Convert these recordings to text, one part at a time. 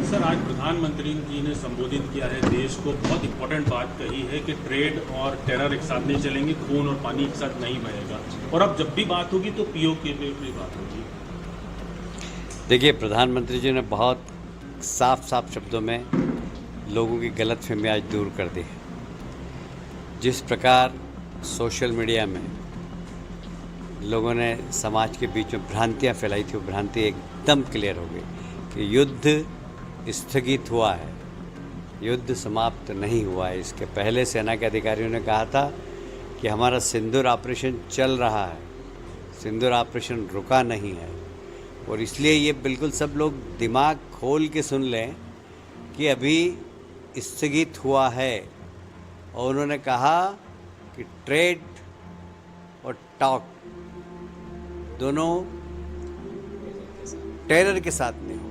Sir, आज प्रधानमंत्री जी ने संबोधित किया है देश को, बहुत इंपॉर्टेंट बात कही है कि ट्रेड और टेरर एक साथ नहीं चलेंगे, खून और पानी एक साथ नहीं बहेगा, और अब जब भी बात होगी तो पीओके पे भी बात होगी। देखिए, प्रधानमंत्री जी ने बहुत साफ शब्दों में लोगों की गलतफहमी आज दूर कर दी है। जिस प्रकार सोशल मीडिया में लोगों ने समाज के बीच में भ्रांतियाँ फैलाई थी, वो भ्रांति एकदम क्लियर हो गई कि युद्ध स्थगित हुआ है, युद्ध समाप्त नहीं हुआ है। इसके पहले सेना के अधिकारियों ने कहा था कि हमारा सिंदूर ऑपरेशन चल रहा है, सिंदूर ऑपरेशन रुका नहीं है। और इसलिए ये बिल्कुल सब लोग दिमाग खोल के सुन लें कि अभी स्थगित हुआ है। और उन्होंने कहा कि ट्रेड और टॉक दोनों टेरर के साथ नहीं होगा,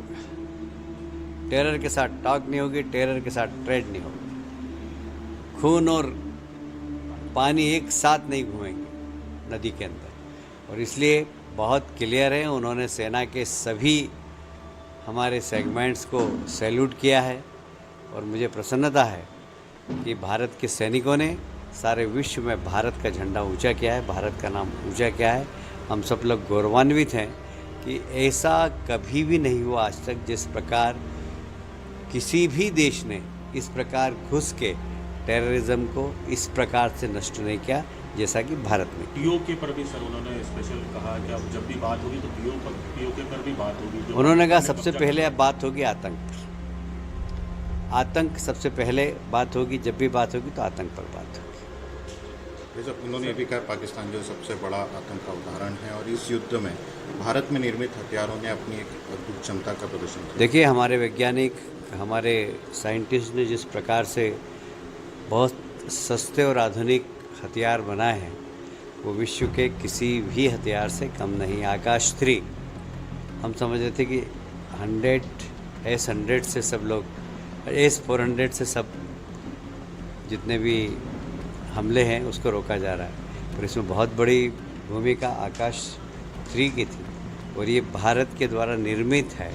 टेरर के साथ टॉक नहीं होगी, टेरर के साथ ट्रेड नहीं होगी। खून और पानी एक साथ नहीं घूमेंगे नदी के अंदर। और इसलिए बहुत क्लियर है, उन्होंने सेना के सभी हमारे सेगमेंट्स को सैल्यूट किया है। और मुझे प्रसन्नता है कि भारत के सैनिकों ने सारे विश्व में भारत का झंडा ऊंचा किया है, भारत का नाम ऊंचा किया है। हम सब लोग गौरवान्वित हैं कि ऐसा कभी भी नहीं हुआ आज तक जिस प्रकार किसी भी देश ने इस प्रकार घुस के टेररिज्म को इस प्रकार से नष्ट नहीं किया जैसा कि भारत में। पीओके पर भी सर उन्होंने स्पेशल कहा कि अब जब भी बात होगी तो पीओके पर भी बात होगी। उन्होंने कहा सबसे पहले अब बात होगी आतंक पर, आतंक सबसे पहले बात होगी, जब भी बात होगी तो आतंक पर बात होगी। उन्होंने भी कहा पाकिस्तान जो सबसे बड़ा आतंक का उदाहरण है और इस युद्ध में भारत में निर्मित हथियारों ने अपनी एक अद्भुत क्षमता का प्रदर्शन किया। देखिए, हमारे वैज्ञानिक, हमारे साइंटिस्ट ने जिस प्रकार से बहुत सस्ते और आधुनिक हथियार बनाए हैं वो विश्व के किसी भी हथियार से कम नहीं। आकाश 3 हम समझ रहे थे कि 100 से सब लोग, S-400 से सब जितने भी हमले हैं उसको रोका जा रहा है। और इसमें बहुत बड़ी भूमिका आकाश 3 की थी। और ये भारत के द्वारा निर्मित है,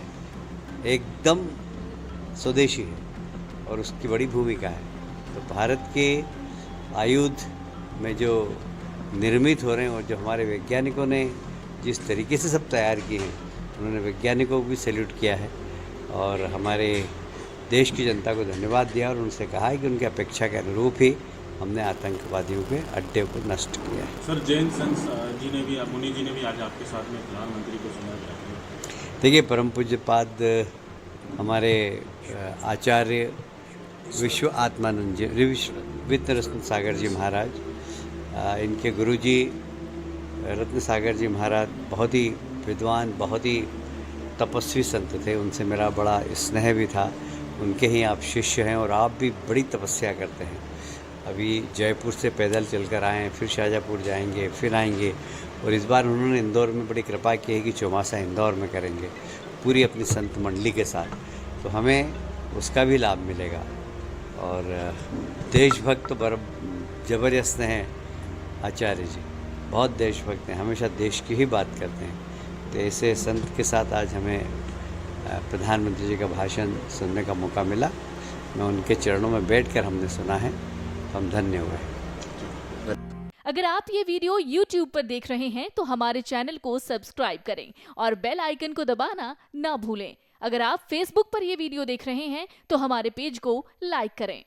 एकदम स्वदेशी है और उसकी बड़ी भूमिका है। तो भारत के आयुध में जो निर्मित हो रहे हैं और जो हमारे वैज्ञानिकों ने जिस तरीके से सब तैयार किए हैं, उन्होंने वैज्ञानिकों को भी सैल्यूट किया है और हमारे देश की जनता को धन्यवाद दिया और उनसे कहा है कि उनकी अपेक्षा के अनुरूप ही हमने आतंकवादियों के अड्डे को नष्ट किया है। सर, जैन संस जी ने भी, मुनि जी ने भी आज आपके साथ में प्रधानमंत्री को सुना। देखिए, परम पूज्यपाद हमारे आचार्य विश्व आत्मानंद जी, वित्त रत्न सागर जी महाराज, इनके गुरुजी रत्न सागर जी महाराज बहुत ही विद्वान, बहुत ही तपस्वी संत थे। उनसे मेरा बड़ा स्नेह भी था। उनके ही आप शिष्य हैं और आप भी बड़ी तपस्या करते हैं। अभी जयपुर से पैदल चलकर आए हैं, फिर शाहजहाँपुर जाएंगे, फिर आएंगे। और इस बार उन्होंने इंदौर में बड़ी कृपा की है कि चौमासा इंदौर में करेंगे पूरी अपनी संत मंडली के साथ। तो हमें उसका भी लाभ मिलेगा। और देशभक्त तो ज़बरदस्त हैं आचार्य जी, बहुत देशभक्त हैं, हमेशा देश की ही बात करते हैं। तो ऐसे संत के साथ आज हमें प्रधानमंत्री जी का भाषण सुनने का मौका मिला। मैं उनके चरणों में बैठकर हमने सुना है, हम धन्य हुए। अगर आप ये वीडियो YouTube पर देख रहे हैं तो हमारे चैनल को सब्सक्राइब करें और बेल आइकन को दबाना ना भूलें। अगर आप Facebook पर ये वीडियो देख रहे हैं तो हमारे पेज को लाइक करें।